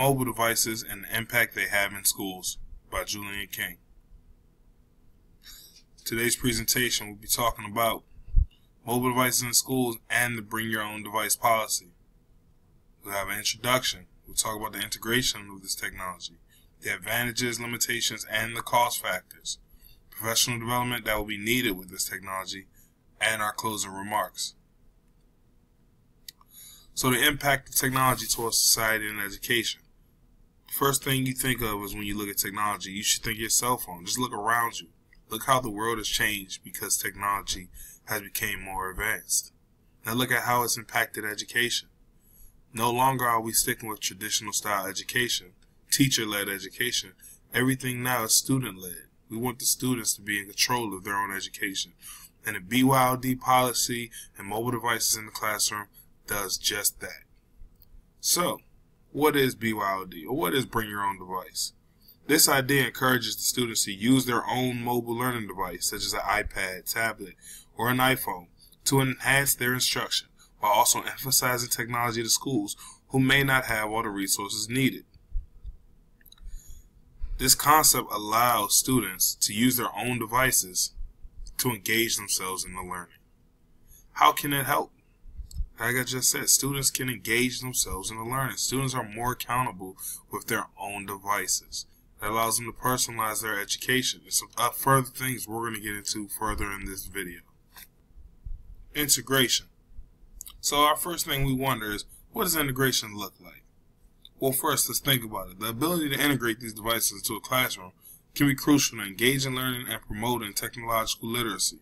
Mobile Devices and the Impact They Have in Schools by Julian King. Today's presentation will be talking about mobile devices in schools and the bring your own device policy. We'll have an introduction. We'll talk about the integration of this technology, the advantages, limitations, and the cost factors, professional development that will be needed with this technology, and our closing remarks. So the impact of technology towards society and education. First thing you think of is when you look at technology, you should think of your cell phone. Just look around you. Look how the world has changed because technology has become more advanced. Now look at how it's impacted education. No longer are we sticking with traditional style education, teacher-led education. Everything now is student-led. We want the students to be in control of their own education. And the BYOD policy and mobile devices in the classroom does just that. So, what is BYOD, or what is Bring Your Own Device? This idea encourages the students to use their own mobile learning device, such as an iPad, tablet, or an iPhone, to enhance their instruction, while also emphasizing technology to schools who may not have all the resources needed. This concept allows students to use their own devices to engage themselves in the learning. How can it help? Like I just said, students can engage themselves in the learning. Students are more accountable with their own devices. That allows them to personalize their education. And some further things we're going to get into further in this video. Integration. So our first thing we wonder is, what does integration look like? Well, first, let's think about it. The ability to integrate these devices into a classroom can be crucial to engaging learning and promoting technological literacy.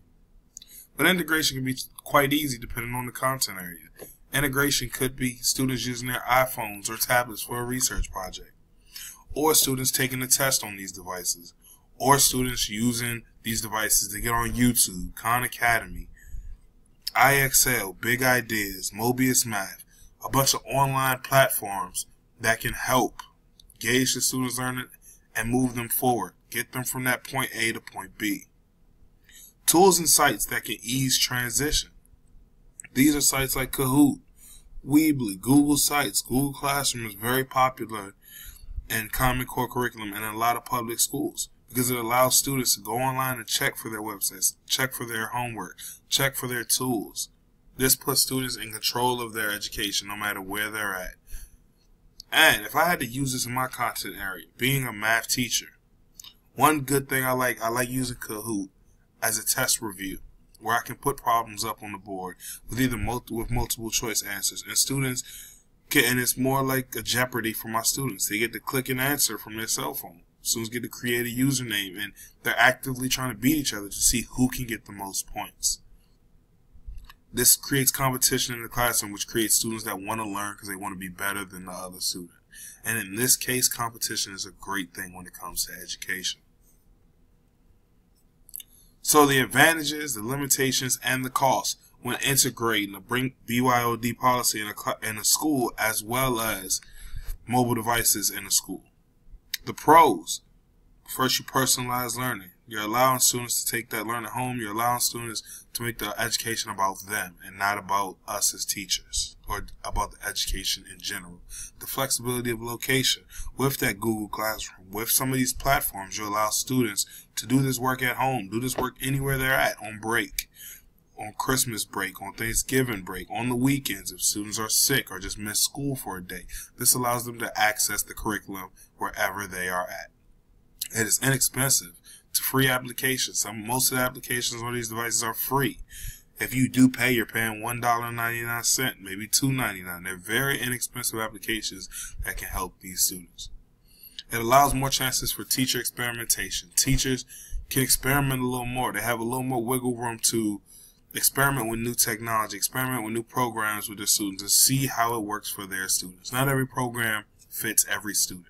But integration can be quite easy depending on the content area. Integration could be students using their iPhones or tablets for a research project, or students taking a test on these devices, or students using these devices to get on YouTube, Khan Academy, IXL, Big Ideas, Mobius Math, a bunch of online platforms that can help gauge the students' learning and move them forward, get them from that point A to point B. Tools and sites that can ease transition. These are sites like Kahoot, Weebly, Google Sites. Google Classroom is very popular in Common Core curriculum and in a lot of public schools because it allows students to go online and check for their websites, check for their homework, check for their tools. This puts students in control of their education no matter where they're at. And if I had to use this in my content area, being a math teacher, one good thing I like using Kahoot as a test review, where I can put problems up on the board with either multiple choice answers, and students get, and it's more like a Jeopardy for my students. They get to click an answer from their cell phone. Students get to create a username, and they're actively trying to beat each other to see who can get the most points. This creates competition in the classroom, which creates students that want to learn because they want to be better than the other student. And in this case, competition is a great thing when it comes to education. So the advantages, the limitations, and the costs when integrating the BYOD policy in a school as well as mobile devices in a school. The pros. First, you personalize learning. You're allowing students to take that learning home. You're allowing students to make the education about them and not about us as teachers or about the education in general. The flexibility of location. With that Google Classroom, with some of these platforms, you allow students to do this work at home, do this work anywhere they're at, on break, on Christmas break, on Thanksgiving break, on the weekends if students are sick or just miss school for a day. This allows them to access the curriculum wherever they are at. It is inexpensive to free applications. Most of the applications on these devices are free. If you do pay, you're paying $1.99, maybe $2.99. They're very inexpensive applications that can help these students. It allows more chances for teacher experimentation. Teachers can experiment a little more. They have a little more wiggle room to experiment with new technology, experiment with new programs with their students, and see how it works for their students. Not every program fits every student.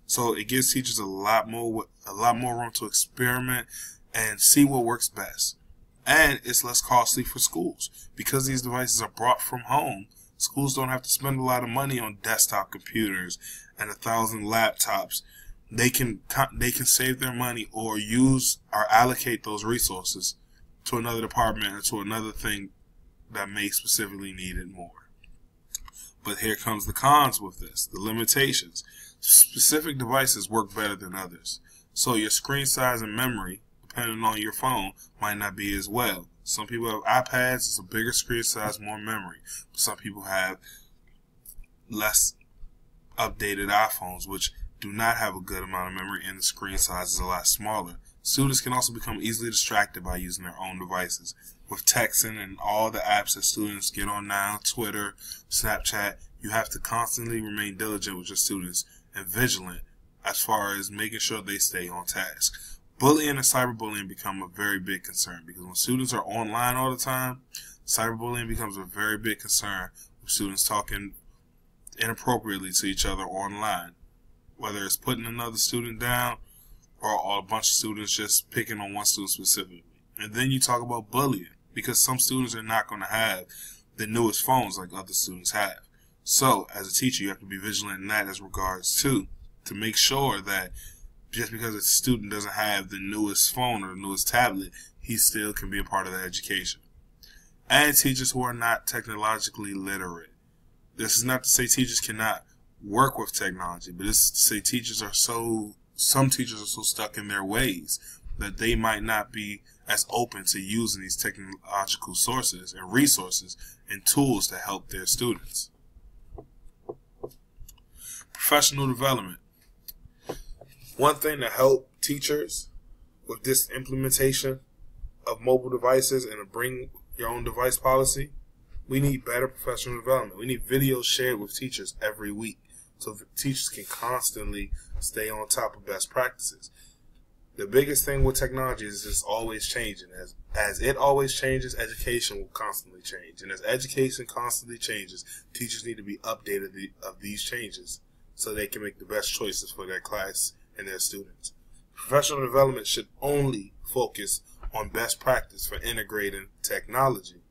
So it gives teachers a lot more room to experiment and see what works best. And it's less costly for schools. Because these devices are brought from home, schools don't have to spend a lot of money on desktop computers and 1,000 laptops. They can save their money or allocate those resources to another department or to another thing that may specifically need it more. But here comes the cons with this, the limitations. Specific devices work better than others. So your screen size and memory, depending on your phone, might not be as well. Some people have iPads, it's a bigger screen size, more memory. Some people have less updated iPhones, which do not have a good amount of memory, and the screen size is a lot smaller. Students can also become easily distracted by using their own devices. With texting and all the apps that students get on now, Twitter, Snapchat, you have to constantly remain diligent with your students and vigilant as far as making sure they stay on task. Bullying and cyberbullying become a very big concern because when students are online all the time, cyberbullying becomes a very big concern with students talking inappropriately to each other online, whether it's putting another student down or a bunch of students just picking on one student specifically. And then you talk about bullying because some students are not going to have the newest phones like other students have. So as a teacher, you have to be vigilant in that as regards to make sure that just because a student doesn't have the newest phone or the newest tablet, he still can be a part of the education. And teachers who are not technologically literate. This is not to say teachers cannot work with technology, but it's to say some teachers are so stuck in their ways that they might not be as open to using these technological sources and resources and tools to help their students. Professional development. One thing to help teachers with this implementation of mobile devices and a bring your own device policy, we need better professional development. We need videos shared with teachers every week so teachers can constantly stay on top of best practices. The biggest thing with technology is it's always changing. As it always changes, education will constantly change. And as education constantly changes, teachers need to be updated of these changes so they can make the best choices for their class and their students. Professional development should only focus on best practice for integrating technology.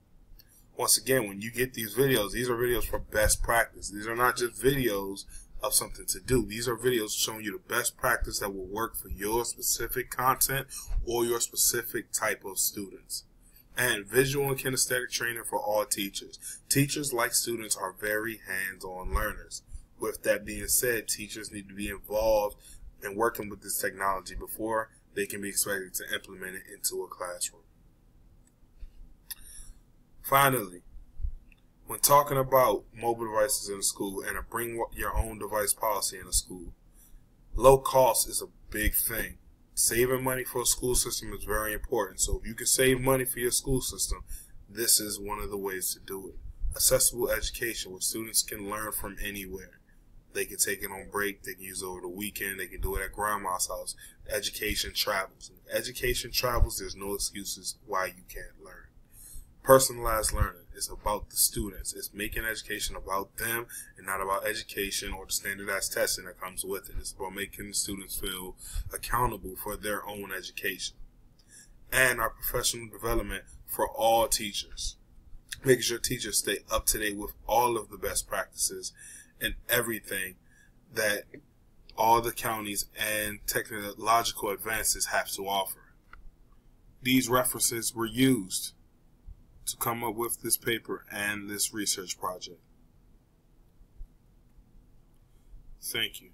Once again, when you get these are videos for best practice. These are not just videos of something to do. These are videos showing you the best practice that will work for your specific content or your specific type of students. And visual and kinesthetic training for all teachers. Teachers, like students, are very hands-on learners. With that being said, teachers need to be involved in working with this technology before they can be expected to implement it into a classroom. Finally, when talking about mobile devices in a school and a bring your own device policy in a school, low cost is a big thing. Saving money for a school system is very important. So if you can save money for your school system, this is one of the ways to do it. Accessible education where students can learn from anywhere. They can take it on break. They can use it over the weekend. They can do it at grandma's house. Education travels. If education travels, there's no excuses why you can't learn. Personalized learning is about the students. It's making education about them and not about education or the standardized testing that comes with it. It's about making the students feel accountable for their own education. And our professional development for all teachers. Making sure teachers stay up to date with all of the best practices and everything that all the counties and technological advances have to offer. These references were used to come up with this paper and this research project. Thank you.